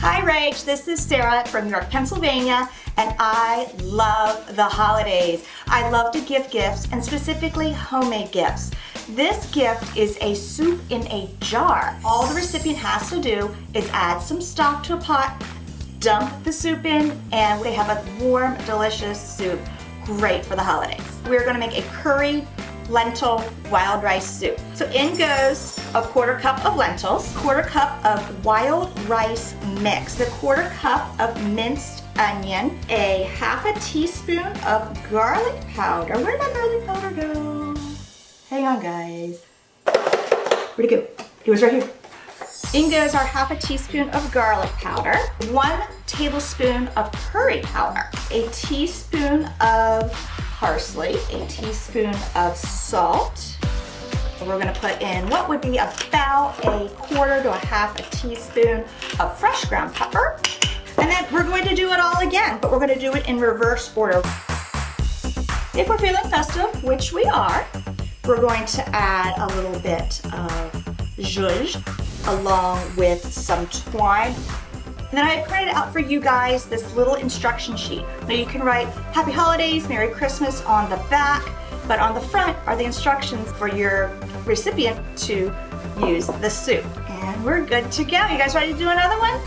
Hi Rach, this is Sarah from York, Pennsylvania, and I love the holidays. I love to give gifts, and specifically homemade gifts. This gift is a soup in a jar. All the recipient has to do is add some stock to a pot, dump the soup in, and they have a warm, delicious soup. Great for the holidays. We're gonna make a curry lentil wild rice soup. So in goes a 1/4 cup of lentils, 1/4 cup of wild rice mix, the 1/4 cup of minced onion, a 1/2 teaspoon of garlic powder. Where'd my garlic powder go? Hang on, guys. Where'd it go? It was right here. In goes our 1/2 teaspoon of garlic powder, 1 tablespoon of curry powder, a teaspoon of parsley, a teaspoon of salt. We're gonna put in what would be about a 1/4 to a 1/2 teaspoon of fresh ground pepper. And then we're going to do it all again, but we're gonna do it in reverse order. If we're feeling festive, which we are, we're going to add a little bit of zhuzh along with some twine. And then I printed out for you guys this little instruction sheet. Now you can write Happy Holidays, Merry Christmas on the back, but on the front are the instructions for your recipient to use the soup. And we're good to go. You guys ready to do another one?